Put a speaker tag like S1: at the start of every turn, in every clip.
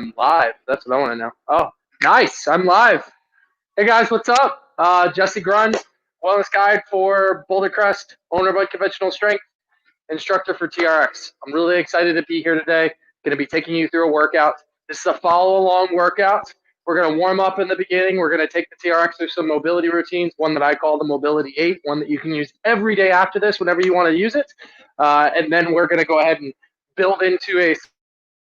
S1: live. That's what I want to know. Oh, nice. I'm live. Hey guys, what's up? Jesse Grund, wellness guide for Boulder Crest, owner of Unconventional Strength, instructor for TRX. I'm really excited to be here today. Going to be taking you through a workout. This is a follow-along workout. We're going to warm up in the beginning. We're going to take the TRX through some mobility routines, one that I call the Mobility 8, one that you can use every day after this whenever you want to use it. And then we're going to go ahead and build into a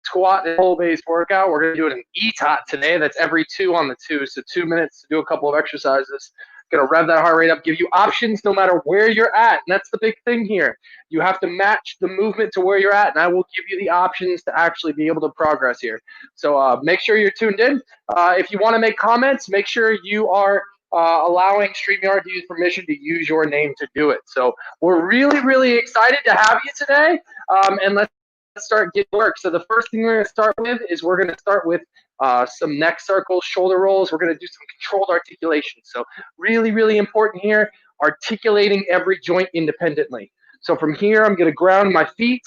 S1: squat and pull-based workout. We're going to do an ETOT today. That's every 2 on the 2, so 2 minutes to do a couple of exercises. Going to rev that heart rate up, give you options no matter where you're at. And that's the big thing here. You have to match the movement to where you're at, and I will give you the options to actually be able to progress here. So make sure you're tuned in. If you want to make comments, make sure you are allowing StreamYard to use permission to use your name to do it. So we're really, really excited to have you today, and let's start getting work. So the first thing we're going to start with is we're going to start with some neck circles, shoulder rolls. We're going to do some controlled articulation. So really, really important here, articulating every joint independently. So from here, I'm going to ground my feet,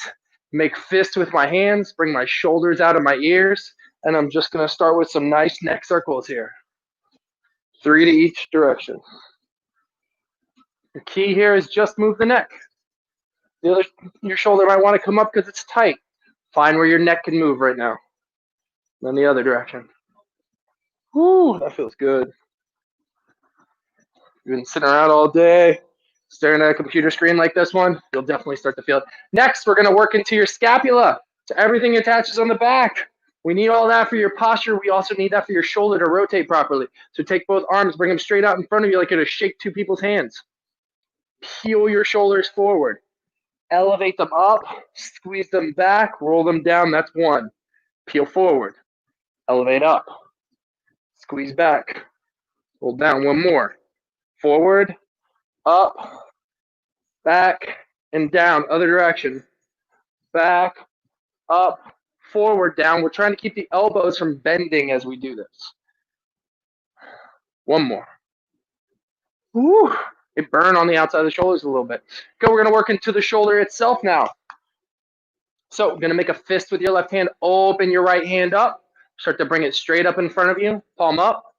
S1: make fists with my hands, bring my shoulders out of my ears, and I'm just going to start with some nice neck circles here. 3 to each direction. The key here is just move the neck. Your shoulder might want to come up because it's tight. Find where your neck can move right now. Then the other direction. Woo, that feels good. You've been sitting around all day, staring at a computer screen like this one, you'll definitely start to feel it. Next, we're going to work into your scapula. So everything attaches on the back. We need all that for your posture. We also need that for your shoulder to rotate properly. So take both arms, bring them straight out in front of you like you're going to shake 2 people's hands. Peel your shoulders forward. Elevate them up, squeeze them back, roll them down. That's 1. Peel forward, elevate up, squeeze back, roll down. 1 more. Forward, up, back, and down. Other direction. Back, up, forward, down. We're trying to keep the elbows from bending as we do this. 1 more. Woo. It burned on the outside of the shoulders a little bit. Go, we're going to work into the shoulder itself now. So we're going to make a fist with your left hand. Open your right hand up. Start to bring it straight up in front of you. Palm up.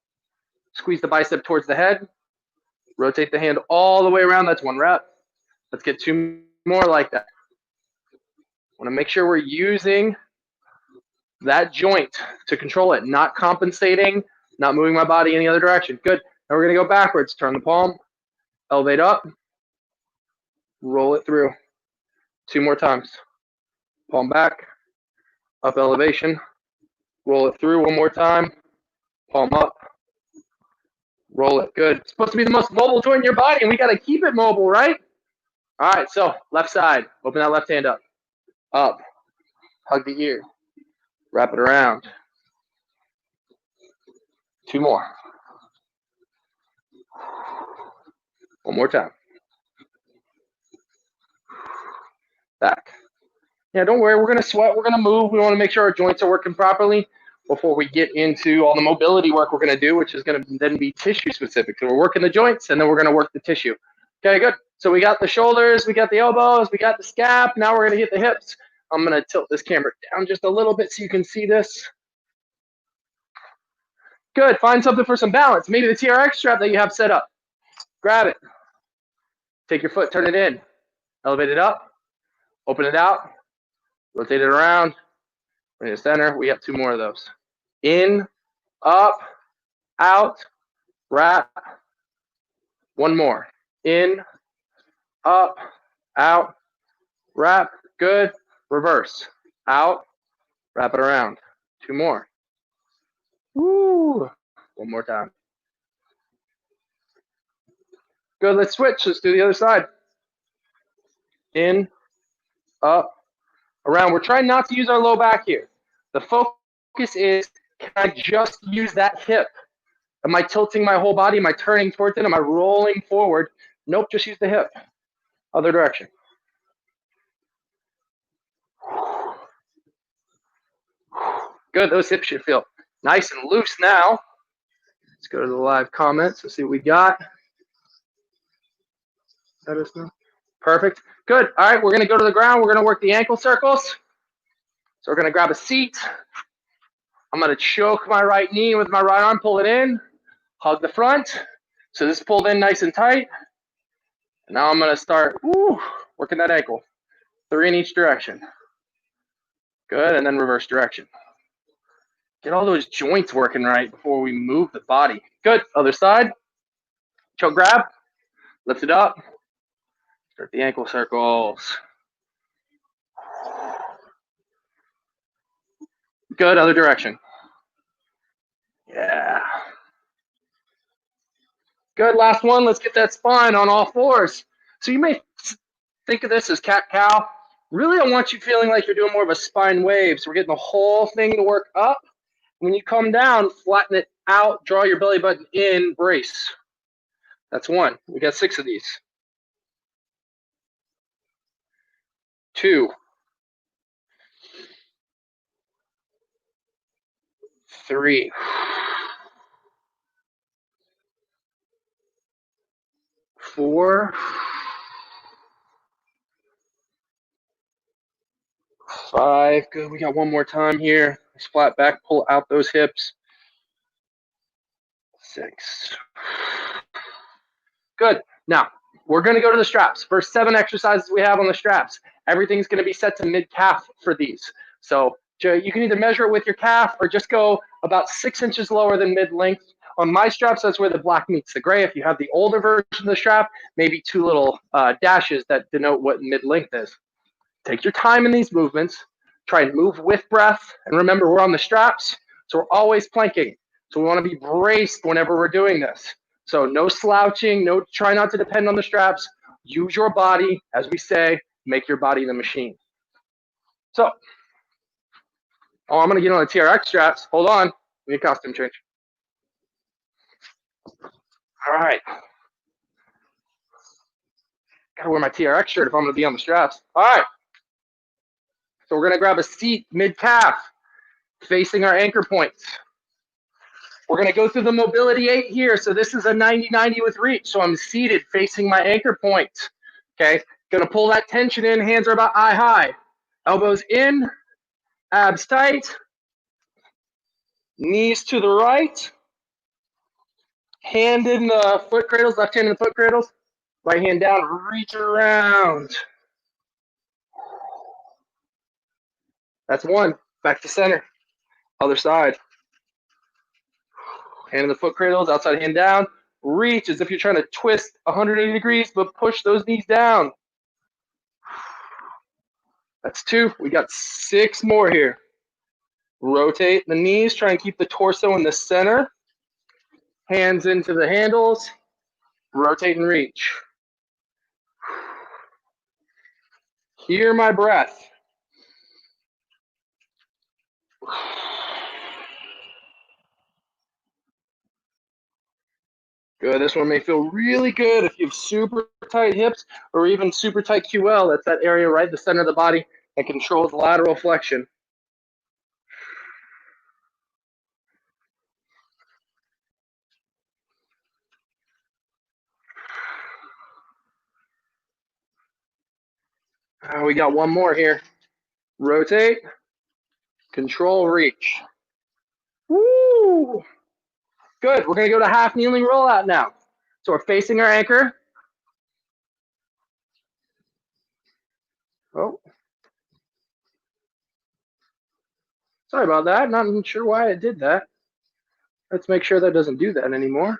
S1: Squeeze the bicep towards the head. Rotate the hand all the way around. That's 1 rep. Let's get 2 more like that. Want to make sure we're using that joint to control it, not compensating, not moving my body any other direction. Good. Now we're going to go backwards. Turn the palm. Elevate up. Roll it through. 2 more times. Palm back. Up elevation. Roll it through 1 more time. Palm up. Roll it. Good. It's supposed to be the most mobile joint in your body, and we got to keep it mobile, right? All right, so left side. Open that left hand up. Up. Hug the ear. Wrap it around. 2 more. 1 more time. Back. Yeah, don't worry. We're going to sweat. We're going to move. We want to make sure our joints are working properly before we get into all the mobility work we're going to do, which is going to then be tissue specific. So we're working the joints, and then we're going to work the tissue. Okay, good. So we got the shoulders, we got the elbows, we got the scap. Now we're going to hit the hips. I'm going to tilt this camera down just a little bit so you can see this. Good. Find something for some balance. Maybe the TRX strap that you have set up. Grab it. Take your foot, turn it in. Elevate it up. Open it out. Rotate it around. Bring it to center. We have 2 more of those. In, up, out, wrap. 1 more. In, up, out, wrap. Good. Reverse. Out. Wrap it around. 2 more. Woo. 1 more time. Good. Let's switch. Let's do the other side. In, up, around. We're trying not to use our low back here. The focus is, can I just use that hip? Am I tilting my whole body? Am I turning towards it? Am I rolling forward? Nope, just use the hip. Other direction. Good, those hips should feel nice and loose now. Let's go to the live comments. Let's see what we got. Let us know. Perfect. Good. All right, we're going to go to the ground. We're going to work the ankle circles. So we're going to grab a seat. I'm going to choke my right knee with my right arm, pull it in, hug the front. So this is pulled in nice and tight. And now I'm going to start working that ankle. 3 in each direction. Good, and then reverse direction. Get all those joints working right before we move the body. Good, other side. Choke grab, lift it up. Start the ankle circles. Good, other direction. Yeah. Good, last one. Let's get that spine on all fours. So you may think of this as cat-cow. Really, I want you feeling like you're doing more of a spine wave. So we're getting the whole thing to work up. When you come down, flatten it out, draw your belly button in, brace. That's 1. We got 6 of these. 2. 3. 4. 5. Good. We got one more time here. Flat back, pull out those hips. 6. Good. Now, we're going to go to the straps. First 7 exercises we have on the straps. Everything's going to be set to mid-calf for these. So you can either measure it with your calf or just go about 6 inches lower than mid-length. On my straps, that's where the black meets the gray. If you have the older version of the strap, maybe 2 little dashes that denote what mid-length is. Take your time in these movements. Try and move with breath. And remember, we're on the straps, so we're always planking. So we want to be braced whenever we're doing this. So no slouching, try not to depend on the straps. Use your body, as we say, make your body the machine. So, I'm going to get on the TRX straps. Hold on. Need a costume change. All right. Got to wear my TRX shirt if I'm going to be on the straps. All right. So we're going to grab a seat mid-calf, facing our anchor points. We're going to go through the mobility 8 here. So this is a 90-90 with reach. So I'm seated facing my anchor point. Okay. Going to pull that tension in. Hands are about eye high. Elbows in. Abs tight. Knees to the right. Hand in the foot cradles. Left hand in the foot cradles. Right hand down. Reach around. That's 1. Back to center. Other side. Hand in the foot cradles. Outside hand down. Reach as if you're trying to twist 180 degrees, but push those knees down. That's 2. We got 6 more here. Rotate the knees. Try and keep the torso in the center. Hands into the handles. Rotate and reach. Hear my breath. Good. This one may feel really good if you have super tight hips or even super tight QL. That's that area right in the center of the body that controls lateral flexion. We got one more here. Rotate, control, reach. Woo! Good. We're going to go to half kneeling rollout now. So we're facing our anchor. Oh. Sorry about that. Not sure why it did that. Let's make sure that doesn't do that anymore.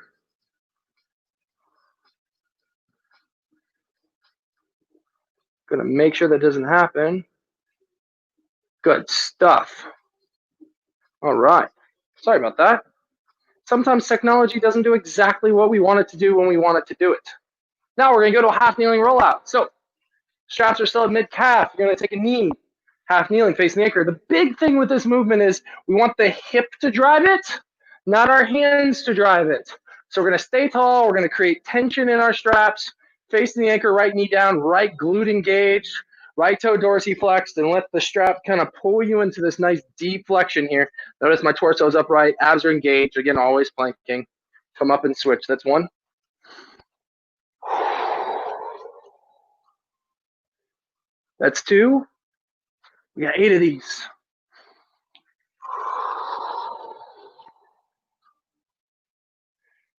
S1: Going to make sure that doesn't happen. Good stuff. All right. Sorry about that. Sometimes technology doesn't do exactly what we want it to do when we want it to do it. Now we're going to go to a half kneeling rollout. So straps are still at mid-calf. You're going to take a knee, half kneeling, facing the anchor. The big thing with this movement is we want the hip to drive it, not our hands to drive it. So we're going to stay tall. We're going to create tension in our straps, facing the anchor, right knee down, right glute engaged, right toe dorsiflexed, and let the strap kind of pull you into this nice deep flexion here. Notice my torso is upright, abs are engaged. Again, always planking. Come up and switch. That's 1. That's 2. We got 8 of these.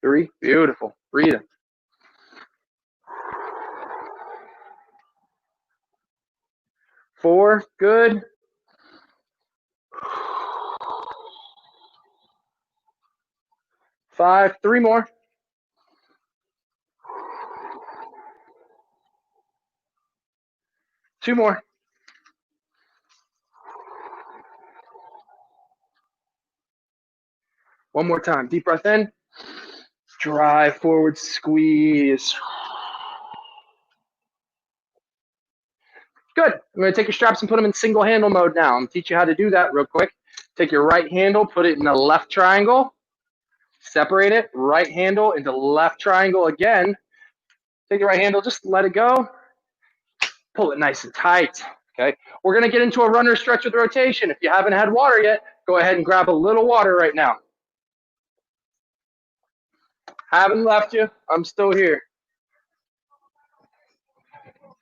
S1: 3. Beautiful. Breathing. 4. Good. 5. 3 more. 2 more. One more time. Deep breath in. Drive forward, squeeze. Good. I'm going to take your straps and put them in single handle mode now. I'm going to teach you how to do that real quick. Take your right handle, put it in the left triangle. Separate it, right handle into left triangle again. Take the right handle, just let it go. Pull it nice and tight. Okay. We're going to get into a runner stretch with rotation. If you haven't had water yet, go ahead and grab a little water right now. Haven't left you. I'm still here.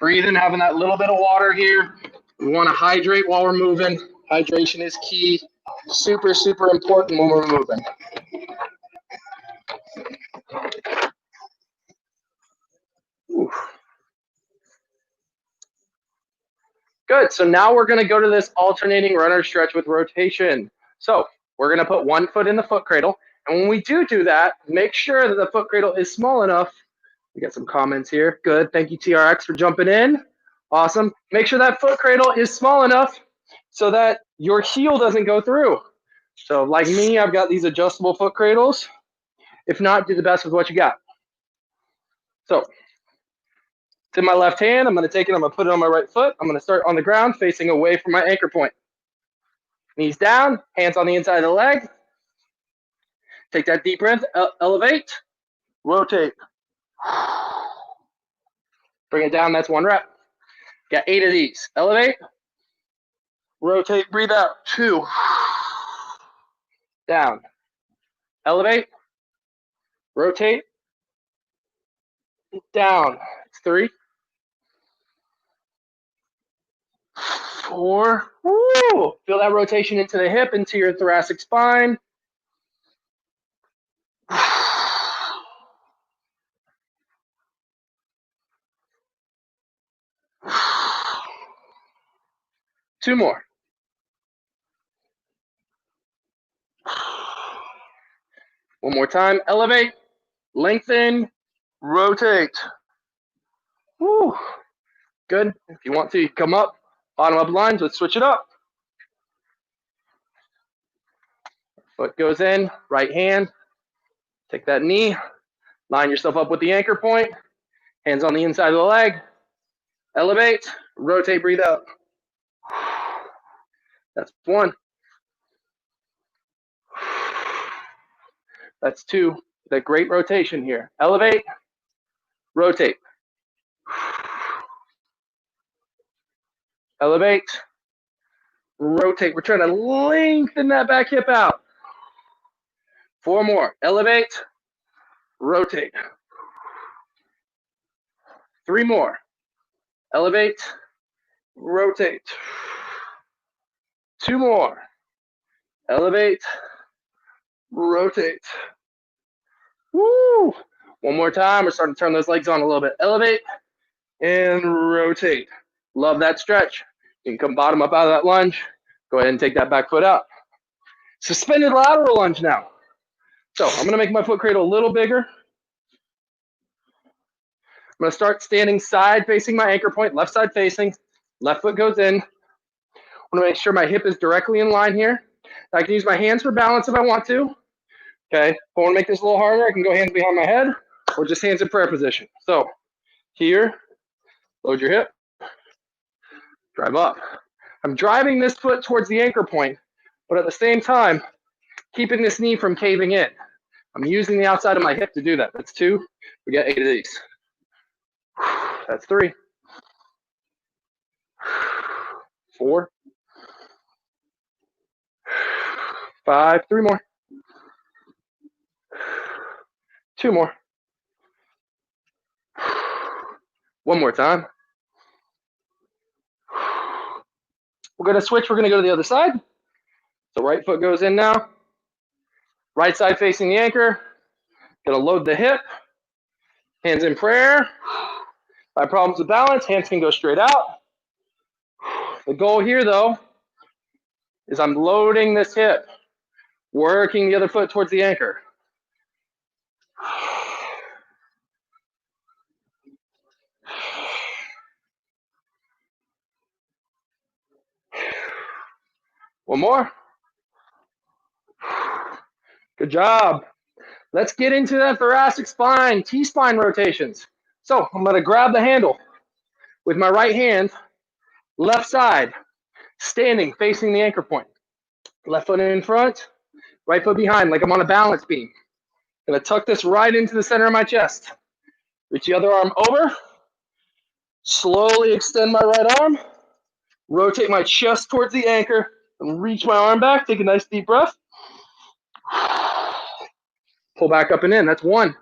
S1: Breathing, having that little bit of water here. We want to hydrate while we're moving. Hydration is key. Super, super important when we're moving. Ooh. Good. So now we're going to go to this alternating runner stretch with rotation. So we're going to put one foot in the foot cradle. And when we do that, make sure that the foot cradle is small enough. We got some comments here. Good. Thank you, TRX, for jumping in. Awesome. Make sure that foot cradle is small enough so that your heel doesn't go through. So like me, I've got these adjustable foot cradles. If not, do the best with what you got. So it's in my left hand. I'm going to take it. I'm going to put it on my right foot. I'm going to start on the ground facing away from my anchor point. Knees down, hands on the inside of the leg. Take that deep breath, elevate, rotate. Bring it down, that's 1 rep. Got 8 of these. Elevate, rotate, breathe out. 2. Down. Elevate, rotate, down. It's 3. 4. Woo! Feel that rotation into the hip, into your thoracic spine. 2 more. One more time. Elevate, lengthen, rotate. Woo! Good. If you want to, you come up. Bottom up lunge. Let's switch it up. Foot goes in, right hand. Take that knee. Line yourself up with the anchor point. Hands on the inside of the leg. Elevate, rotate, breathe out. That's 1. That's 2. That great rotation here. Elevate, rotate. Elevate, rotate. We're trying to lengthen that back hip out. 4 more. Elevate, rotate. 3 more. Elevate, rotate. 2 more. Elevate, rotate. Woo! One more time. We're starting to turn those legs on a little bit. Elevate and rotate. Love that stretch. You can come bottom up out of that lunge. Go ahead and take that back foot out. Suspended lateral lunge now. So I'm going to make my foot cradle a little bigger. I'm going to start standing side facing my anchor point, left side facing. Left foot goes in. I want to make sure my hip is directly in line here. I can use my hands for balance if I want to. Okay, if I want to make this a little harder, I can go hands behind my head or just hands in prayer position. So here, load your hip, drive up. I'm driving this foot towards the anchor point, but at the same time, keeping this knee from caving in. I'm using the outside of my hip to do that. That's 2. We got 8 of these. That's 3. 4. 5. 3 more. 2 more. 1 more time. We're going to switch. We're going to go to the other side. So right foot goes in now. Right side facing the anchor. Gonna load the hip, hands in prayer. If I have problems with balance, hands can go straight out. The goal here, though, is I'm loading this hip, working the other foot towards the anchor. One more. Good job. Let's get into that thoracic spine, T-spine rotations. So I'm going to grab the handle with my right hand, left side, standing, facing the anchor point. Left foot in front, right foot behind, like I'm on a balance beam. Going to tuck this right into the center of my chest. Reach the other arm over. Slowly extend my right arm. Rotate my chest towards the anchor and reach my arm back. Take a nice deep breath. Pull back up and in. That's one.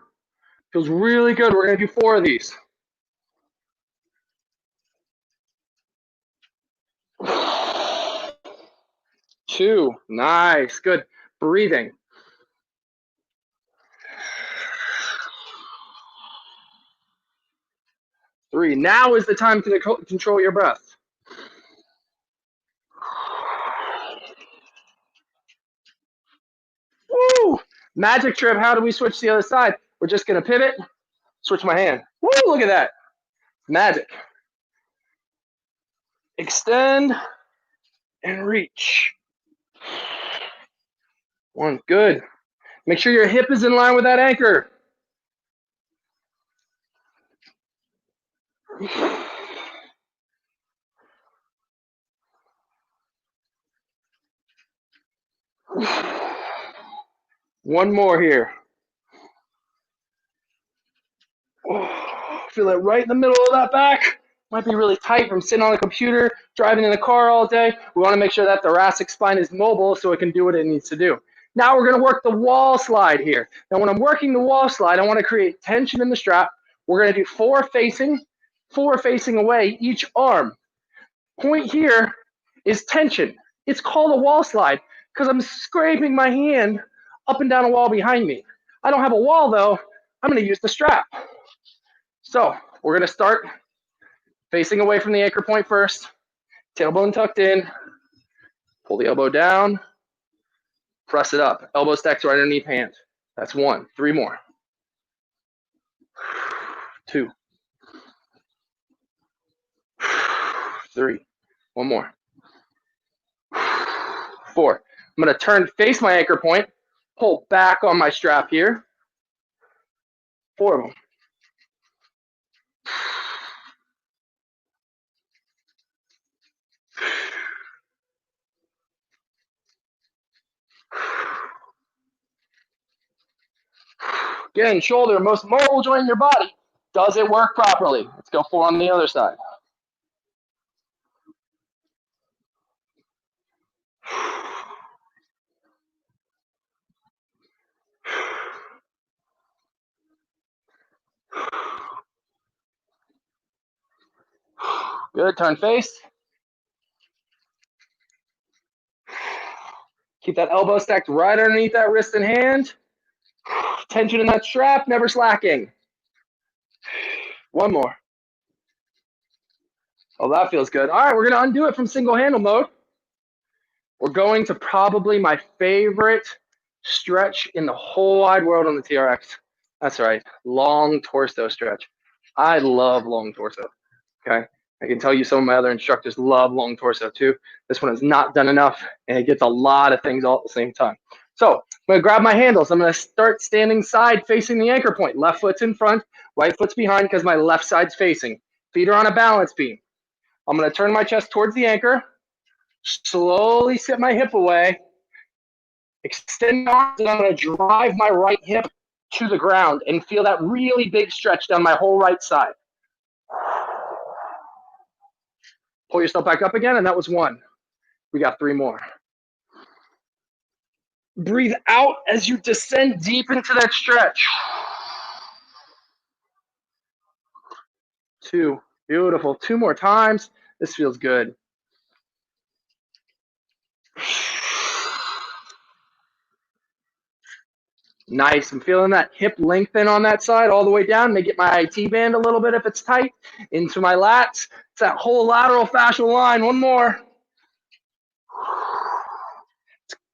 S1: Feels really good. We're going to do 4 of these. 2. Nice. Good. Breathing. 3. Now is the time to control your breath. Woo! Magic trip. How do we switch to the other side? We're just going to pivot, switch my hand. Woo! Look at that. Magic. Extend and reach. 1. Good. Make sure your hip is in line with that anchor. One more here. Feel it right in the middle of that back. Might be really tight from sitting on the computer, driving in the car all day. We want to make sure that thoracic spine is mobile so it can do what it needs to do. Now we're going to work the wall slide here. Now when I'm working the wall slide, I want to create tension in the strap. We're going to do 4 facing away each arm. Point here is tension. It's called a wall slide because I'm scraping my hand up and down a wall behind me. I don't have a wall though. I'm going to use the strap. So we're going to start facing away from the anchor point first. Tailbone tucked in. Pull the elbow down. Press it up. Elbow stacks right underneath hand. That's 1. 3 more. 2. 3. 1 more. 4. I'm going to face my anchor point. Pull back on my strap here. 4 of them. Again, shoulder, most mobile joint in your body. Does it work properly? Let's go 4 on the other side. Good, turn face. Keep that elbow stacked right underneath that wrist and hand. Tension in that strap, never slacking. 1 more. Oh, that feels good. All right, we're going to undo it from single handle mode. We're going to probably my favorite stretch in the whole wide world on the TRX. That's right, long torso stretch. I love long torso, okay? I can tell you some of my other instructors love long torso too. This one is not done enough, and it gets a lot of things all at the same time. So I'm going to grab my handles. I'm going to start standing side facing the anchor point. Left foot's in front, right foot's behind because my left side's facing. Feet are on a balance beam. I'm going to turn my chest towards the anchor, slowly sit my hip away, extend my arms, and I'm going to drive my right hip to the ground and feel that really big stretch down my whole right side. Pull yourself back up again, and that was 1. We got 3 more. Breathe out as you descend deep into that stretch. 2. Beautiful. 2 more times. This feels good. Nice. I'm feeling that hip lengthen on that side all the way down. May get my IT band a little bit if it's tight. Into my lats. It's that whole lateral fascial line. One more.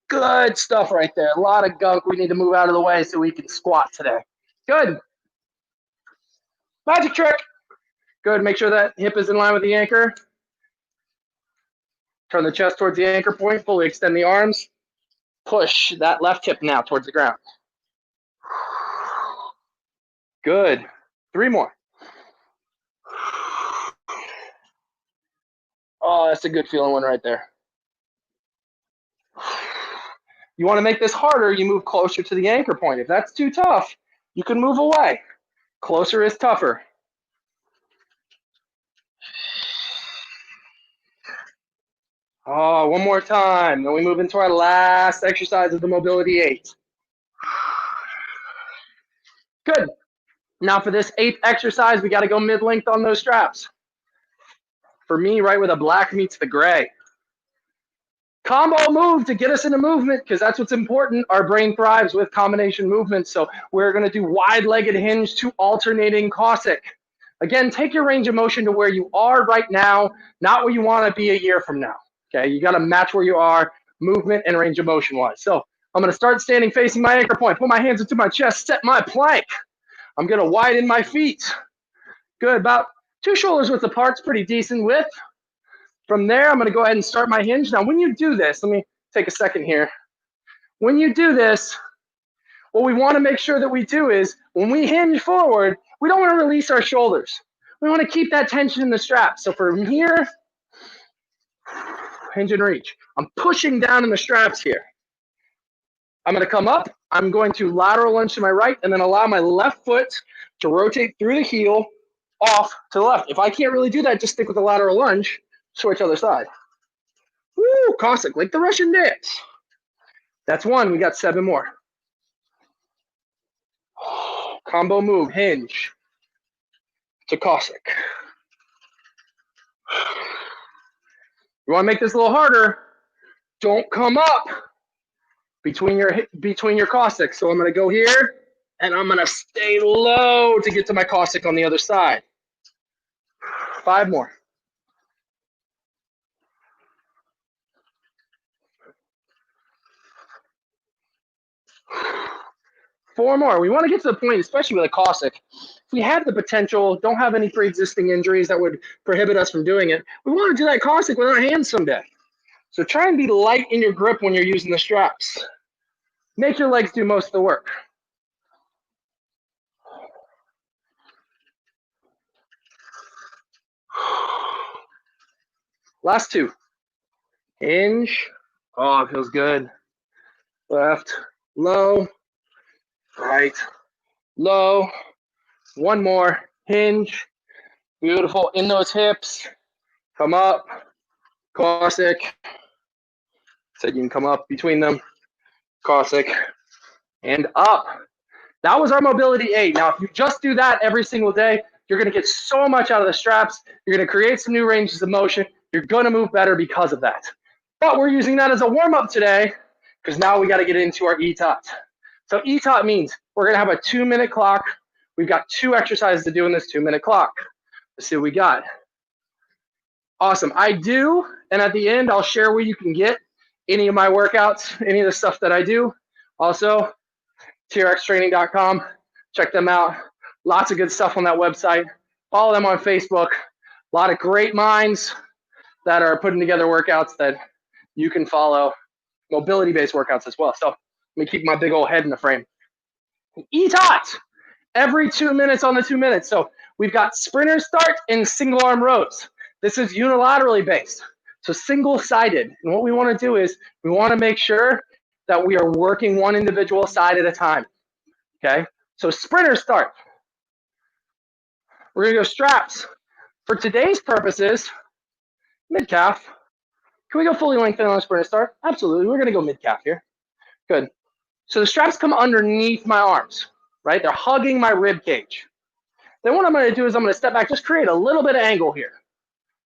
S1: Good stuff right there. A lot of gunk we need to move out of the way so we can squat today. Good. Magic trick. Good. Make sure that hip is in line with the anchor. Turn the chest towards the anchor point. Fully extend the arms. Push that left hip now towards the ground. Good. 3 more. Oh, that's a good feeling one right there. You want to make this harder, you move closer to the anchor point. If that's too tough, you can move away. Closer is tougher. Oh, one more time. Then we move into our last exercise of the mobility 8. Good. Now for this 8th exercise, we got to go mid-length on those straps. For me, right where the black meets the gray. Combo move to get us into movement because that's what's important. Our brain thrives with combination movements. So we're going to do wide-legged hinge to alternating Cossack. Again, take your range of motion to where you are right now, not where you want to be a year from now. Okay, you got to match where you are, movement and range of motion wise. So I'm going to start standing facing my anchor point, put my hands into my chest, set my plank. I'm going to widen my feet. Good, about 2 shoulders width apart, it's pretty decent width. From there, I'm going to go ahead and start my hinge. Now, when you do this, let me take a second here. When you do this, what we want to make sure that we do is when we hinge forward, we don't want to release our shoulders. We want to keep that tension in the straps. So from here, hinge and reach. I'm pushing down in the straps here. I'm going to come up. I'm going to lateral lunge to my right and then allow my left foot to rotate through the heel off to the left. If I can't really do that, just stick with the lateral lunge. Switch other side. Woo, Cossack, like the Russian dance. That's 1. We got 7 more. Combo move, hinge to Cossack. You want to make this a little harder. Don't come up between your Cossack. So I'm going to go here, and I'm going to stay low to get to my Cossack on the other side. 5 more. Four more. We want to get to the point, especially with a Cossack. If we have the potential, don't have any pre-existing injuries that would prohibit us from doing it, we want to do that Cossack with our hands someday. So try and be light in your grip when you're using the straps. Make your legs do most of the work. Last 2. Hinge. Oh, it feels good. Left, low, right, low. 1 more. Hinge. Beautiful. In those hips. Come up. Cossack. So you can come up between them. Cossack. And up. That was our mobility 8. Now, if you just do that every single day, you're going to get so much out of the straps. You're going to create some new ranges of motion. You're going to move better because of that. But we're using that as a warm-up today because now we got to get into our ETOT. So ETOT means we're going to have a 2-minute clock. We've got 2 exercises to do in this 2-minute clock. Let's see what we got. Awesome. I do, and at the end, I'll share where you can get any of my workouts, any of the stuff that I do. Also, TRXtraining.com. Check them out. Lots of good stuff on that website. Follow them on Facebook. A lot of great minds that are putting together workouts that you can follow, mobility-based workouts as well. So let me keep my big old head in the frame. ETOT, every 2 minutes on the 2 minutes. So we've got sprinter start and single arm rows. This is unilaterally based, so single-sided. And what we want to do is we want to make sure that we are working one individual side at a time, okay? So sprinter start. We're going to go straps. For today's purposes, mid-calf. Can we go fully lengthened on a sprinter start? Absolutely. We're going to go mid-calf here. Good. So the straps come underneath my arms, right? They're hugging my rib cage. Then what I'm going to do is I'm going to step back, just create a little bit of angle here,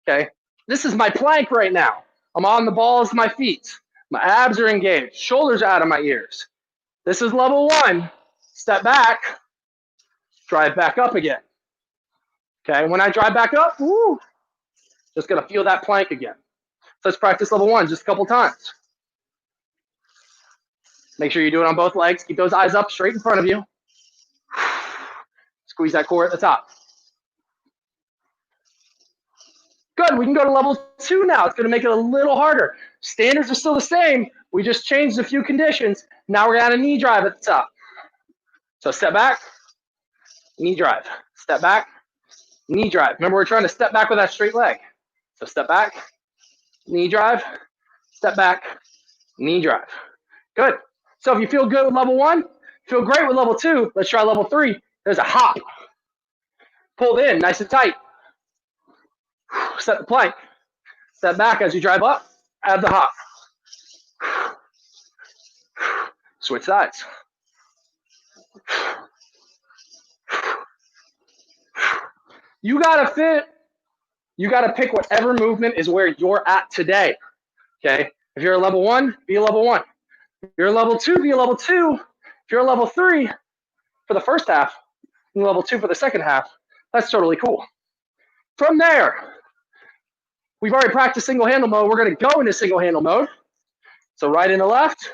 S1: okay? This is my plank right now. I'm on the balls of my feet. My abs are engaged. Shoulders are out of my ears. This is level 1. Step back, drive back up again. Okay, when I drive back up, woo, just gonna feel that plank again. So let's practice level 1 just a couple times. Make sure you do it on both legs. Keep those eyes up straight in front of you. Squeeze that core at the top. Good, we can go to level 2 now. It's gonna make it a little harder. Standards are still the same. We just changed a few conditions. Now we're gonna add a knee drive at the top. So step back, knee drive. Step back, knee drive. Remember, we're trying to step back with that straight leg. So step back, knee drive, step back, knee drive. Good. So if you feel good with level 1, feel great with level 2, let's try level 3. There's a hop. Pulled in, nice and tight. Set the plank. Step back as you drive up, add the hop. Switch sides. You gotta fit. You gotta pick whatever movement is where you're at today. Okay? If you're a level 1, be a level 1. If you're a level 2, be a level 2. If you're a level 3 for the first half, and level 2 for the second half, that's totally cool. From there, we've already practiced single handle mode. We're gonna go into single handle mode. So right into left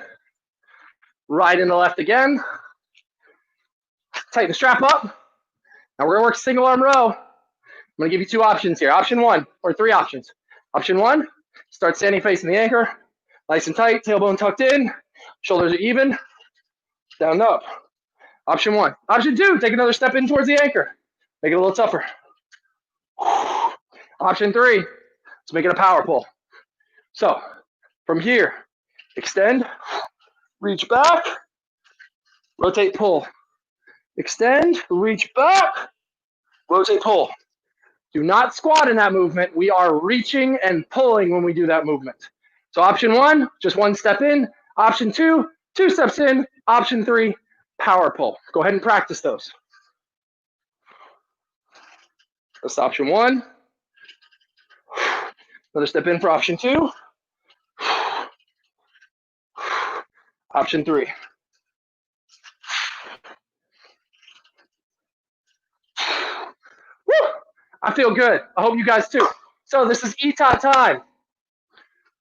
S1: again. Tighten the strap up. Now we're gonna work single arm row. I'm gonna give you 2 options here. Option 1, or 3 options. Option 1, start standing facing the anchor. Nice and tight, tailbone tucked in, shoulders are even, down and up. Option 1. Option 2, take another step in towards the anchor. Make it a little tougher. Option 3, let's make it a power pull. So from here, extend, reach back, rotate, pull. Extend, reach back, rotate, pull. Do not squat in that movement. We are reaching and pulling when we do that movement. So option 1, just 1 step in. Option 2, 2 steps in. Option 3, power pull. Go ahead and practice those. That's option 1. Another step in for option 2. Option 3. Woo! I feel good. I hope you guys too. So this is ETOT time.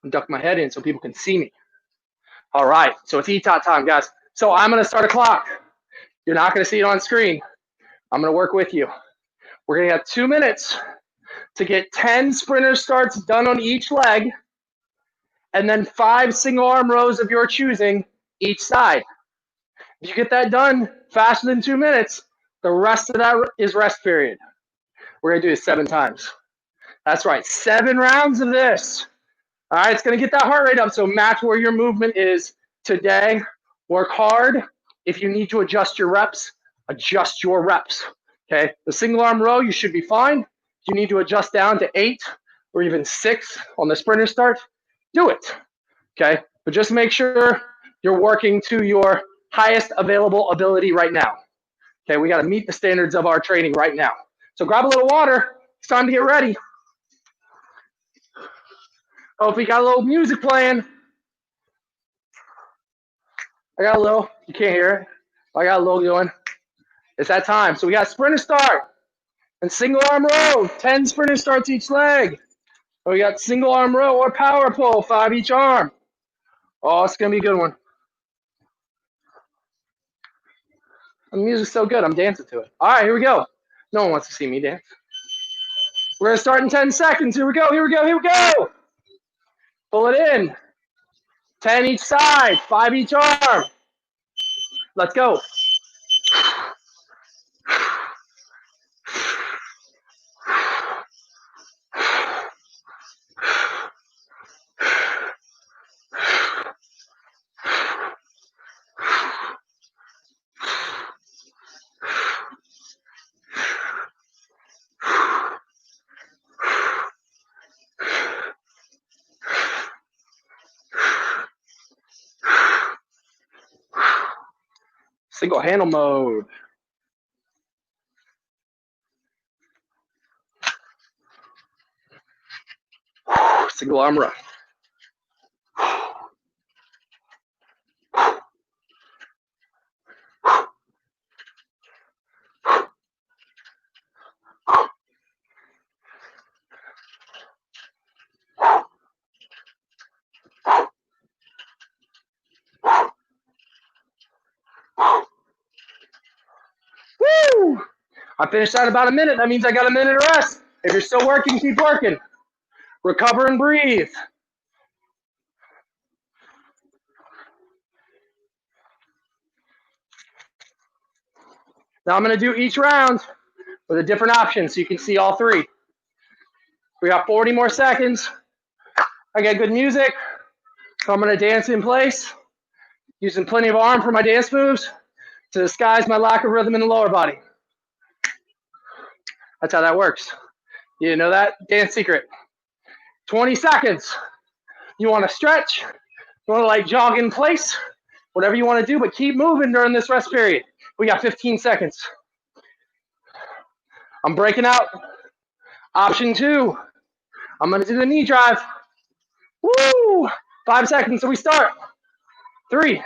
S1: I'm duck my head in so people can see me. All right, so it's ETOT time, guys. So I'm gonna start a clock. You're not gonna see it on screen. I'm gonna work with you. We're gonna have 2 minutes to get 10 sprinter starts done on each leg, and then 5 single arm rows of your choosing each side. If you get that done faster than 2 minutes, the rest of that is rest period. We're gonna do this 7 times. That's right, 7 rounds of this. All right, it's gonna get that heart rate up, so match where your movement is today. Work hard. If you need to adjust your reps, adjust your reps, okay? The single arm row, you should be fine. If you need to adjust down to 8 or even 6 on the sprinter start, do it, okay? But just make sure you're working to your highest available ability right now. Okay, we gotta meet the standards of our training right now. So grab a little water, it's time to get ready. Oh, if we got a little music playing. I got a little, you can't hear it. I got a little going. It's that time. So we got sprinter start and single arm row, 10 sprinter starts each leg. And we got single arm row or power pull, 5 each arm. Oh, it's gonna be a good one. The music's so good, I'm dancing to it. All right, here we go. No one wants to see me dance. We're gonna start in 10 seconds. Here we go, here we go, here we go. Pull it in. 10 each side, 5 each arm. Let's go. Single handle mode. Single arm row. I finished at about a minute. That means I got a minute of rest. If you're still working, keep working. Recover and breathe. Now I'm going to do each round with a different option so you can see all three. We got 40 more seconds. I got good music, so I'm going to dance in place, using plenty of arm for my dance moves to disguise my lack of rhythm in the lower body. That's how that works. You didn't know that? Dance secret. 20 seconds. You want to stretch, you want to like jog in place, whatever you want to do, but keep moving during this rest period. We got 15 seconds. I'm breaking out. Option 2. I'm going to do the knee drive. Woo! 5 seconds, so we start. 3,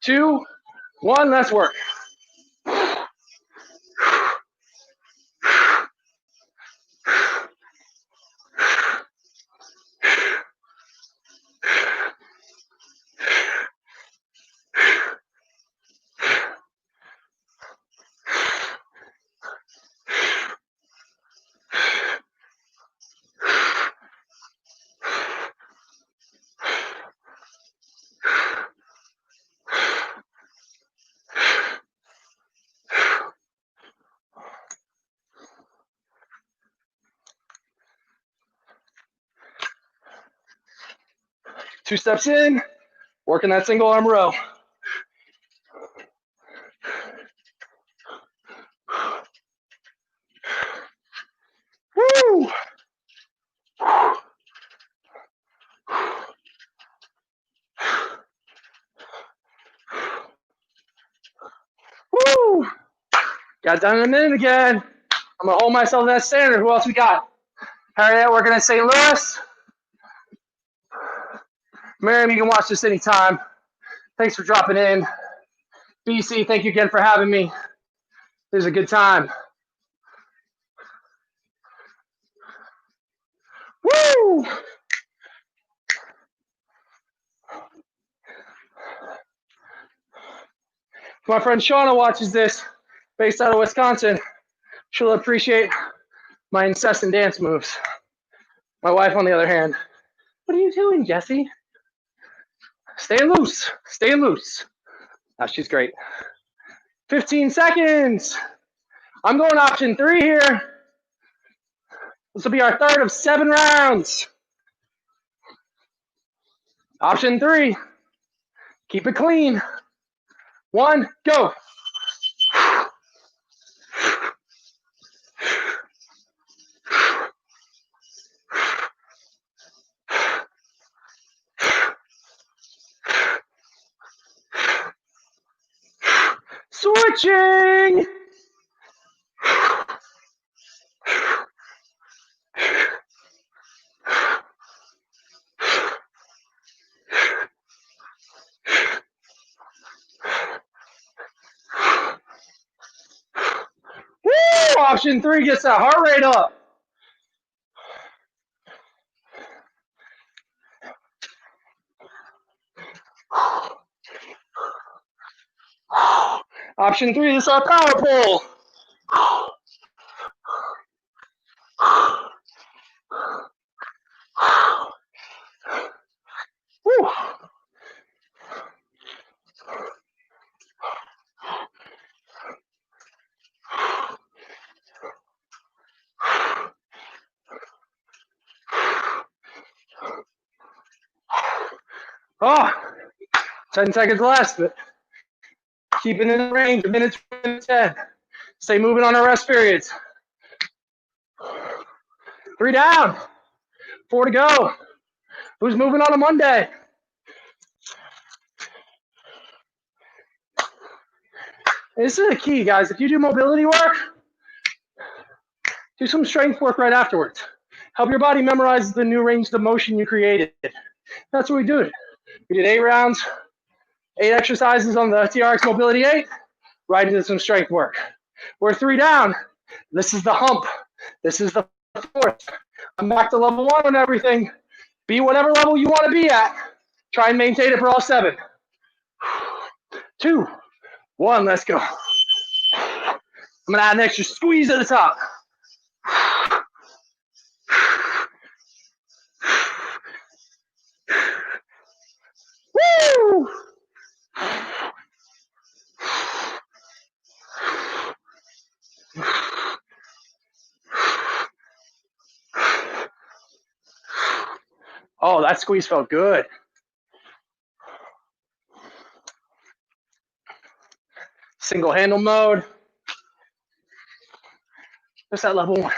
S1: 2, 1, let's work. Two steps in, working that single arm row. Woo! Woo! Got done in a minute again. I'm going to hold myself to that standard. Who else we got? Harriet working at St. Louis. Miriam, you can watch this anytime. Thanks for dropping in. BC, thank you again for having me. It was a good time. Woo! My friend Shauna watches this, based out of Wisconsin. She'll appreciate my incessant dance moves. My wife, on the other hand, what are you doing, Jesse? Stay loose. Stay loose. Oh, she's great. 15 seconds. I'm going option 3 here. This will be our third of 7 rounds. Option 3. Keep it clean. 1, go. Switching. Woo! Option 3 gets that heart rate up. Option 3 is our power pull. Woo. Oh, 10 seconds left, but keeping in the range, a minute 10. Stay moving on our rest periods. 3 down, 4 to go. Who's moving on a Monday? This is the key, guys. If you do mobility work, do some strength work right afterwards. Help your body memorize the new range of motion you created. That's what we do. We did 8 rounds, 8 exercises on the TRX Mobility 8, right into some strength work. We're 3 down. This is the hump. This is the 4th. I'm back to level 1 on everything. Be whatever level you want to be at. Try and maintain it for all 7. 2, 1, let's go. I'm gonna add an extra squeeze at the top. Woo! Oh, that squeeze felt good. Single handle mode. Just that level 1.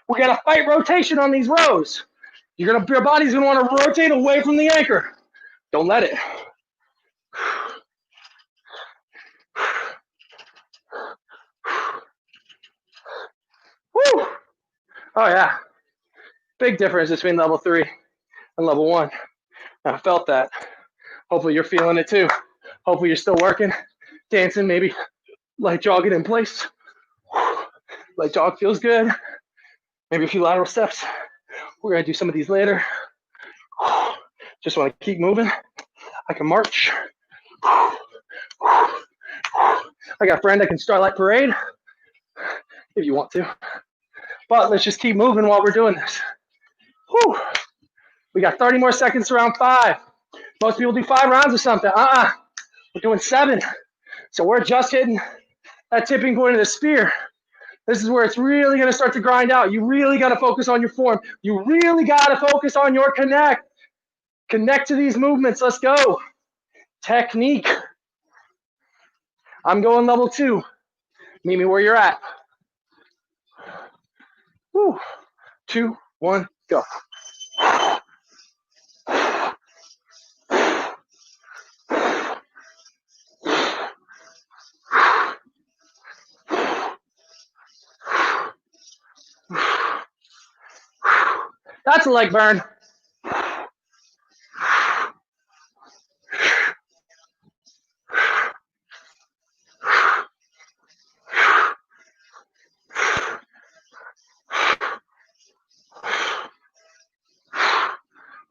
S1: We got to fight rotation on these rows. Your body's gonna want to rotate away from the anchor. Don't let it. Woo! Oh yeah. Big difference between level 3 and level 1. I felt that. Hopefully you're feeling it too. Hopefully you're still working, dancing, maybe light jogging in place. Light jog feels good. Maybe a few lateral steps. We're gonna do some of these later. Just want to keep moving. I can march. I got a friend that can Starlight Parade if you want to. But let's just keep moving while we're doing this. Whew. We got 30 more seconds to round 5. Most people do 5 rounds or something. We're doing 7. So we're just hitting that tipping point of the spear. This is where it's really going to start to grind out. You really got to focus on your form. You really got to focus on your connect. Connect to these movements. Let's go. Technique. I'm going level 2. Meet me where you're at. Woo. 2, 1, go. That's a leg burn.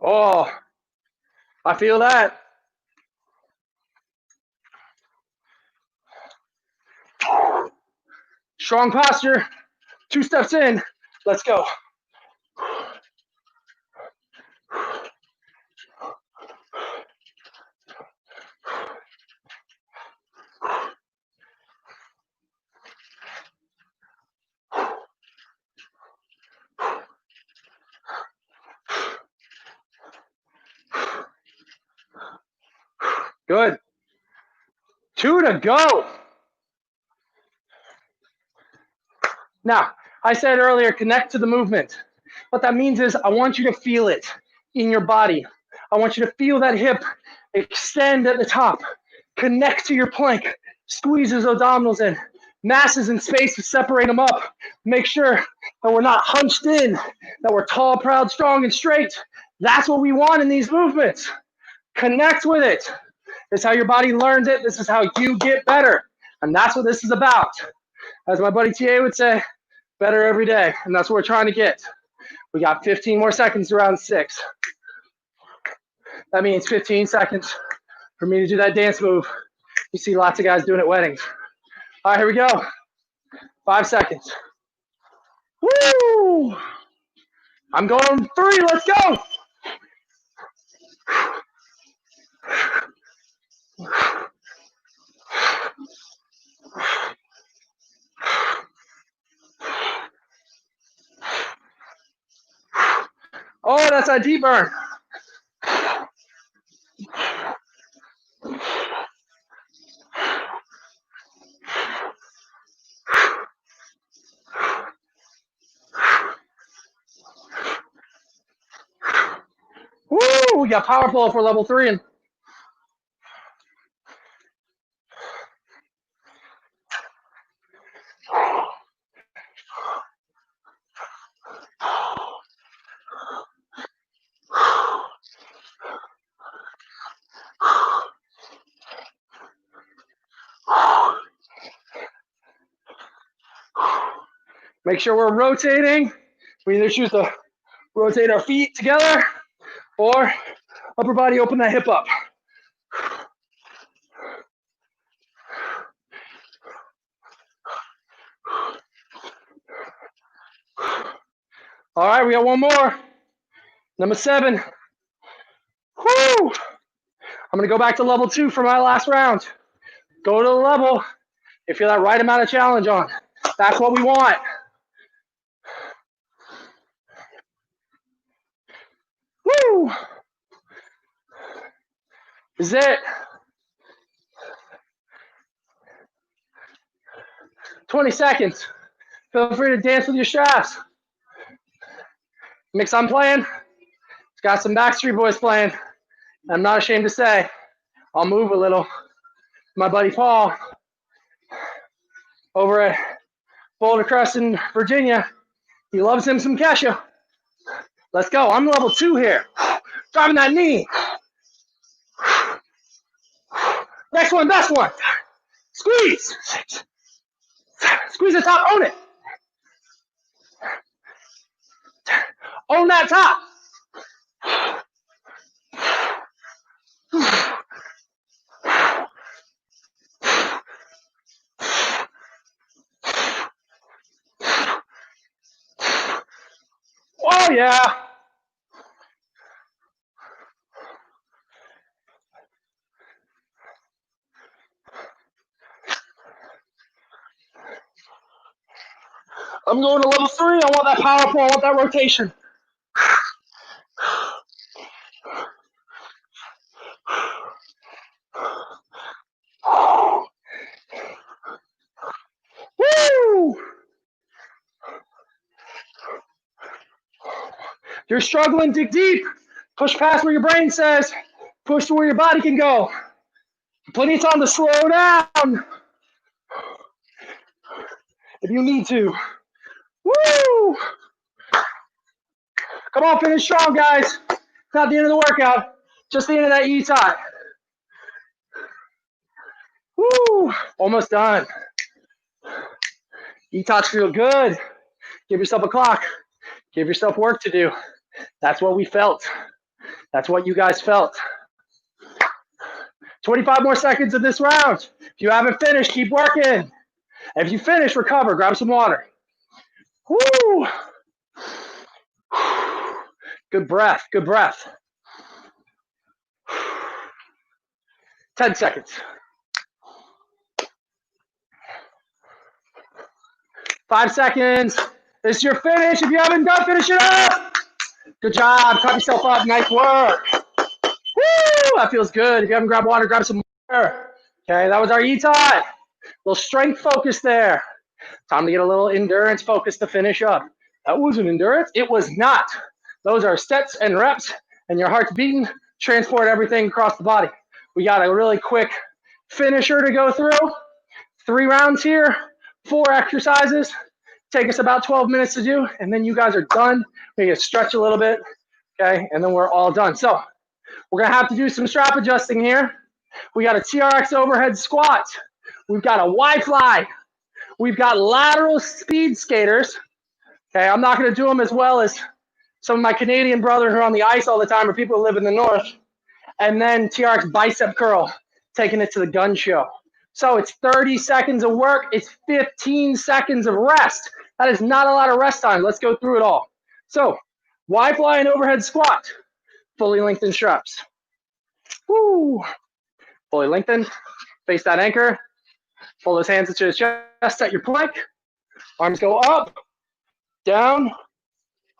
S1: Oh, I feel that. Strong posture. 2 steps in. Let's go. Good. 2 to go. Now, I said earlier, connect to the movement. What that means is I want you to feel it in your body. I want you to feel that hip extend at the top. Connect to your plank. Squeeze those abdominals in. Masses in space to separate them up. Make sure that we're not hunched in, that we're tall, proud, strong, and straight. That's what we want in these movements. Connect with it. This is how your body learns it. This is how you get better. And that's what this is about. As my buddy TA would say, better every day. And that's what we're trying to get. We got 15 more seconds to round 6. That means 15 seconds for me to do that dance move. You see lots of guys doing it at weddings. All right, here we go. 5 seconds. Woo! I'm going 3. Let's go. Oh, that's a deep burn. Woo! We got power pull for level 3. And make sure we're rotating. We either choose to rotate our feet together Or upper body, open that hip up. All right, we got one more. Number 7. Woo! I'm gonna go back to level 2 for my last round. Go to the level. You feel that right amount of challenge on. That's what we want. Woo! This is it. 20 seconds. Feel free to dance with your straps. Mix I'm playing. It's got some Backstreet Boys playing. I'm not ashamed to say, I'll move a little. My buddy Paul over at Boulder Crest in Virginia, he loves him some Kesha. Let's go. I'm level 2 here. Driving that knee. Next one, best one. Squeeze. Squeeze the top, own it. Own that top. Oh, yeah. I'm going to level 3. I want that power pull. I want that rotation. Woo! If you're struggling, dig deep. Push past where your brain says. Push to where your body can go. Plenty of time to slow down if you need to. Woo! Come on, finish strong, guys. It's not the end of the workout, just the end of that E-tie. Woo! Almost done. E-tots feel good. Give yourself a clock. Give yourself work to do. That's what we felt. That's what you guys felt. 25 more seconds of this round. If you haven't finished, keep working. If you finish, recover. Grab some water. Woo! Good breath. Good breath. 10 seconds. 5 seconds. This is your finish. If you haven't done, finish it up. Good job. Cut yourself up. Nice work. Woo! That feels good. If you haven't grabbed water, grab some water. Okay, that was our E-tie. A little strength focus there. Time to get a little endurance focus to finish up. That wasn't endurance. It was not. Those are sets and reps, and your heart's beating. Transport everything across the body. We got a really quick finisher to go through. 3 rounds here, 4 exercises. Take us about 12 minutes to do, and then you guys are done. We can stretch a little bit, okay, and then we're all done. So we're going to have to do some strap adjusting here. We got a TRX overhead squat. We've got a Y-fly. We've got lateral speed skaters. Okay, I'm not going to do them as well as some of my Canadian brothers who are on the ice all the time, or people who live in the north. And then TRX bicep curl, taking it to the gun show. So it's 30 seconds of work. It's 15 seconds of rest. That is not a lot of rest time. Let's go through it all. So Y-fly and overhead squat, fully lengthened straps. Woo! Fully lengthened. Face that anchor. Pull those hands into the chest at your plank. Arms go up, down,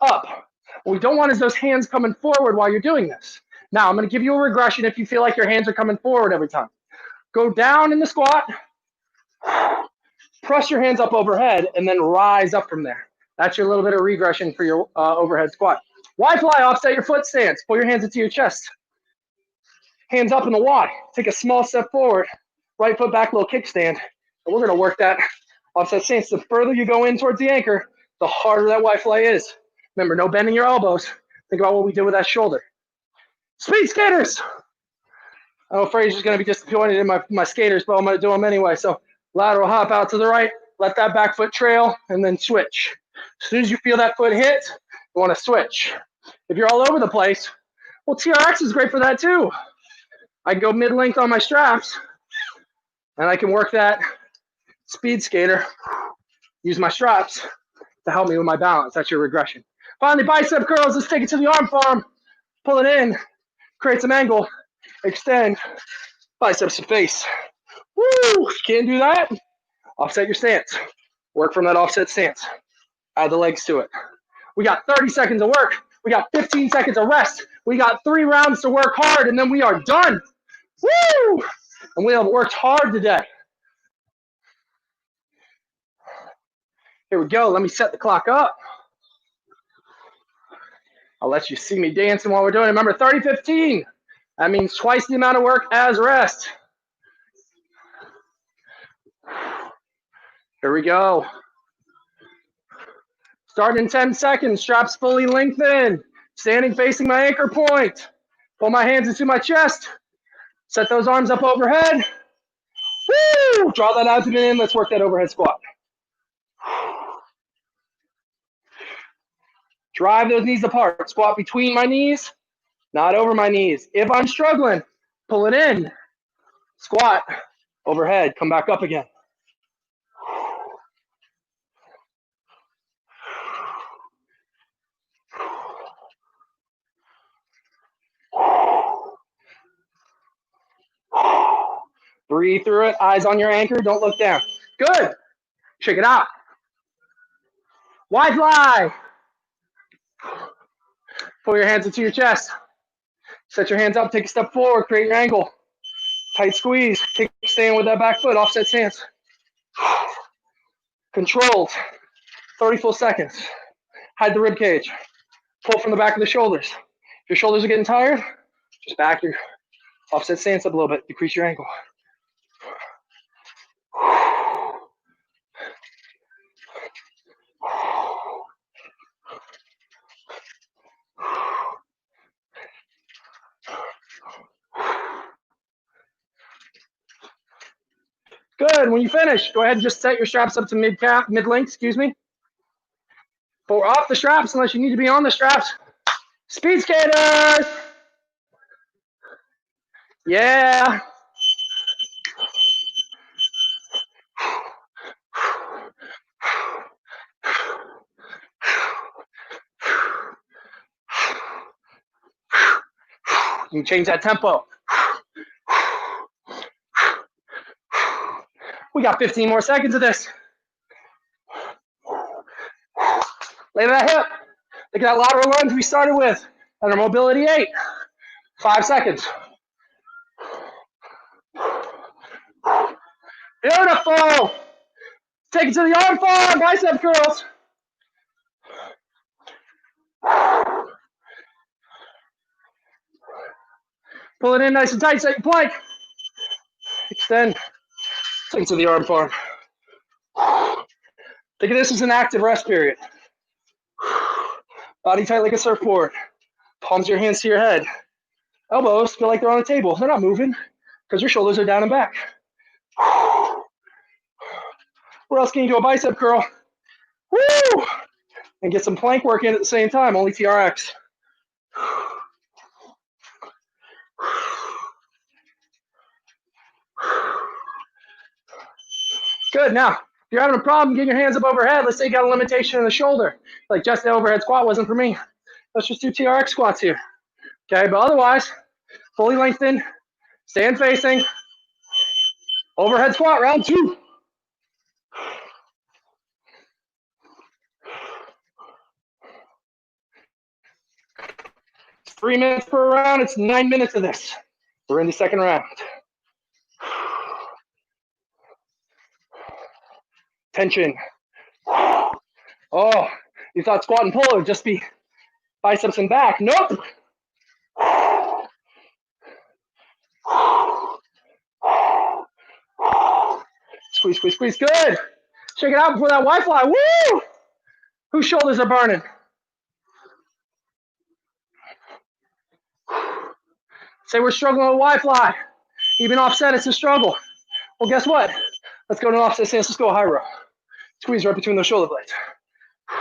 S1: up. What we don't want is those hands coming forward while you're doing this. Now, I'm going to give you a regression if you feel like your hands are coming forward every time. Go down in the squat, press your hands up overhead, and then rise up from there. That's your little bit of regression for your overhead squat. Y-fly, offset your foot stance. Pull your hands into your chest. Hands up in the Y. Take a small step forward. Right foot back, little kickstand. And we're going to work that offset stance. The further you go in towards the anchor, the harder that Y-fly is. Remember, no bending your elbows. Think about what we did with that shoulder. Speed skaters. I know Fraser's going to be disappointed in my skaters, but I'm going to do them anyway. So lateral hop out to the right. Let that back foot trail, and then switch. As soon as you feel that foot hit, you want to switch. If you're all over the place, Well, TRX is great for that too. I can go mid-length on my straps, and I can work that speed skater, use my straps to help me with my balance. That's your regression. Finally, bicep curls. Let's take it to the arm farm. Pull it in, create some angle, extend, biceps to face. Woo! Can't do that? Offset your stance. Work from that offset stance. Add the legs to it. We got 30 seconds of work. We got 15 seconds of rest. We got 3 rounds to work hard, and then we are done. Woo! And we have worked hard today. Here we go. Let me set the clock up. I'll let you see me dancing while we're doing it. Remember, 30-15. That means twice the amount of work as rest. Here we go. Starting in 10 seconds. Straps fully lengthened. Standing facing my anchor point. Pull my hands into my chest. Set those arms up overhead. Woo! Draw that abdomen in. Let's work that overhead squat. Drive those knees apart. Squat between my knees, not over my knees. If I'm struggling, pull it in. Squat overhead. Come back up again. Breathe through it. Eyes on your anchor. Don't look down. Good. Check it out. Wide fly. Pull your hands into your chest. Set your hands up. Take a step forward. Create your angle. Tight squeeze. Kickstand with that back foot. Offset stance. Controlled. 30 full seconds. Hide the rib cage. Pull from the back of the shoulders. If your shoulders are getting tired, just back your offset stance up a little bit. Decrease your angle. Good. When you finish, go ahead and just set your straps up to mid-length, excuse me. But we're off the straps unless you need to be on the straps. Speed skaters. Yeah. You can change that tempo. We got 15 more seconds of this. Lay that hip. Look at that lateral lunge we started with. Under mobility 8. 5 seconds. Beautiful. Take it to the arm farm. Bicep curls. Pull it in nice and tight. Set your plank. Extend. Take it to the arm farm. Think of this as an active rest period. Body tight like a surfboard. Palms your hands to your head. Elbows feel like they're on a table. They're not moving because your shoulders are down and back. Where else can you do a bicep curl? Woo! And get some plank work in at the same time. Only TRX. Good. Now, if you're having a problem getting your hands up overhead, let's say you got a limitation in the shoulder. Like just the overhead squat wasn't for me. Let's just do TRX squats here. Okay, but otherwise, fully lengthened, stand facing, overhead squat, round 2. It's 3 minutes per round. It's 9 minutes of this. We're in the second round. Tension. Oh, you thought squat and pull would just be biceps and back. Nope. Squeeze, squeeze, squeeze. Good. Shake it out before that Y-fly. Woo! Whose shoulders are burning? Say we're struggling with Y-fly. Even offset, it's a struggle. Well, guess what? Let's go to an offset stance. Let's go high row. Squeeze right between those shoulder blades.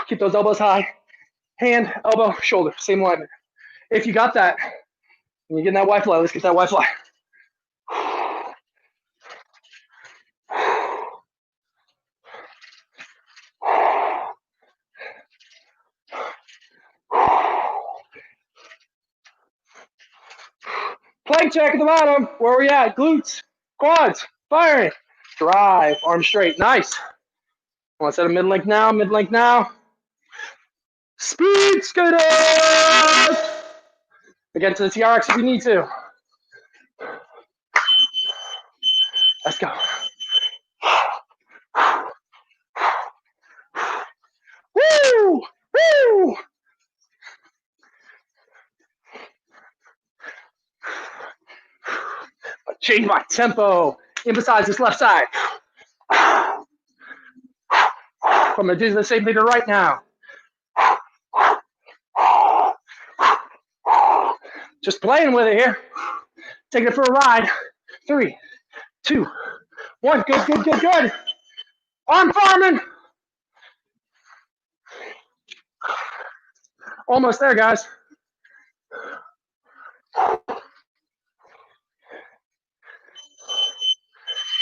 S1: Keep those elbows high. Hand, elbow, shoulder. Same alignment. If you got that, When you get in that white fly, let's get that white fly. Plank check at the bottom. Where we at? Glutes, quads, firing. Drive, arms straight. Nice. Want to set a mid length now, mid length now. Speed skaters. Again to the TRX if you need to. Let's go. Woo! Woo! Change my tempo. Emphasize this left side. I'm gonna do the same thing right now. Just playing with it here. Taking it for a ride. 3, 2, 1. Good, good, good, good. Arm farming. Almost there, guys.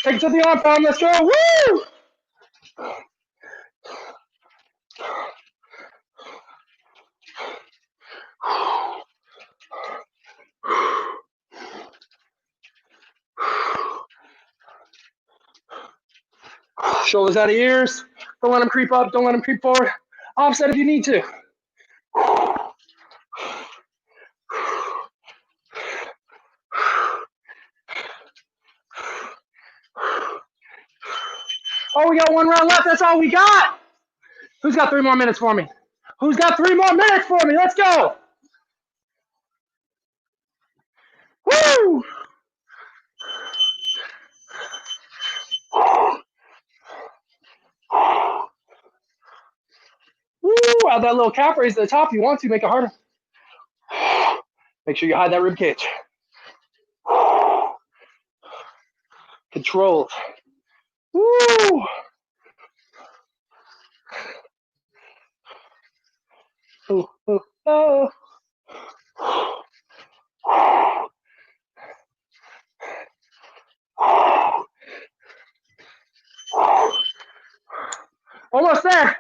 S1: Take it to the arm farm. Let's go. Woo! Shoulders out of ears. Don't let them creep up. Don't let them creep forward. Offset if you need to. Oh, we got 1 round left. That's all we got. Who's got 3 more minutes for me? Who's got 3 more minutes for me? Let's go. Woo! Woo! Add that little calf raise to the top if you want to. Make it harder. Make sure you hide that rib cage. Controlled. Woo! Ooh, ooh, oh. Almost there.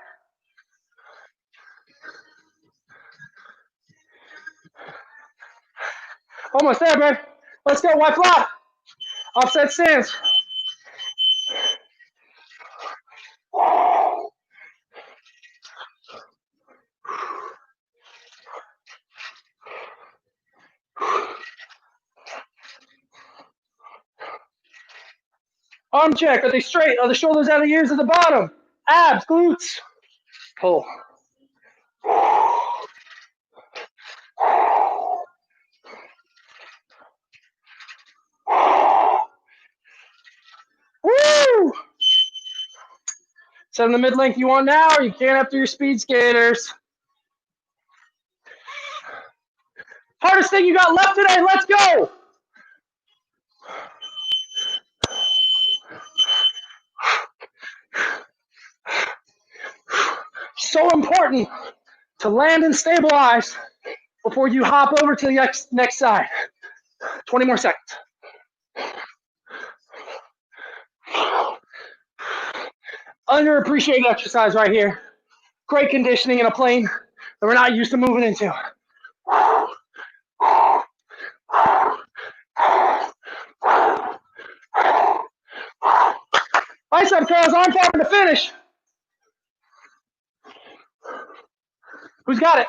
S1: Almost there, babe. Let's go, white fly. Offset stance. Arm check. Are they straight? Are the shoulders out of the ears at the bottom? Abs, glutes. Pull. Woo! Set in the mid length you want now, or you can after your speed skaters. Hardest thing you got left today. Let's go. So important to land and stabilize before you hop over to the next side. 20 more seconds. Underappreciated exercise right here. Great conditioning in a plane that we're not used to moving into. Bicep curls, arm farming to finish. Who's got it?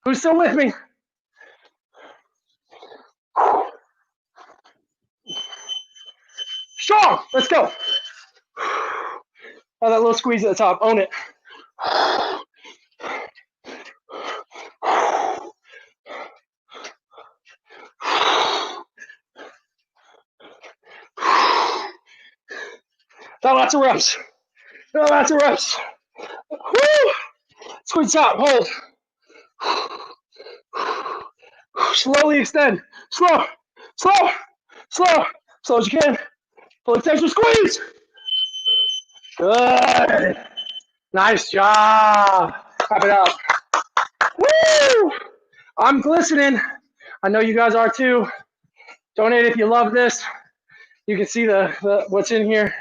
S1: Who's still with me? Strong. Let's go. Oh, that little squeeze at the top. Own it. Got lots of reps. Got lots of reps. Woo! Squeeze top. Hold. Slowly extend. Slow. Slow. Slow. Slow as you can. Full extension squeeze. Good. Nice job. Wrap it up. Woo! I'm glistening. I know you guys are too. Donate if you love this. You can see the what's in here.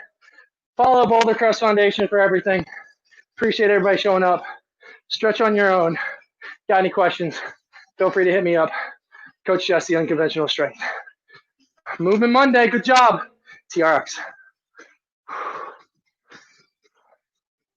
S1: Follow Boulder Crest Foundation for everything. Appreciate everybody showing up. Stretch on your own. Got any questions? Feel free to hit me up. Coach Jesse, Unconventional Strength. Movement Monday. Good job. TRX.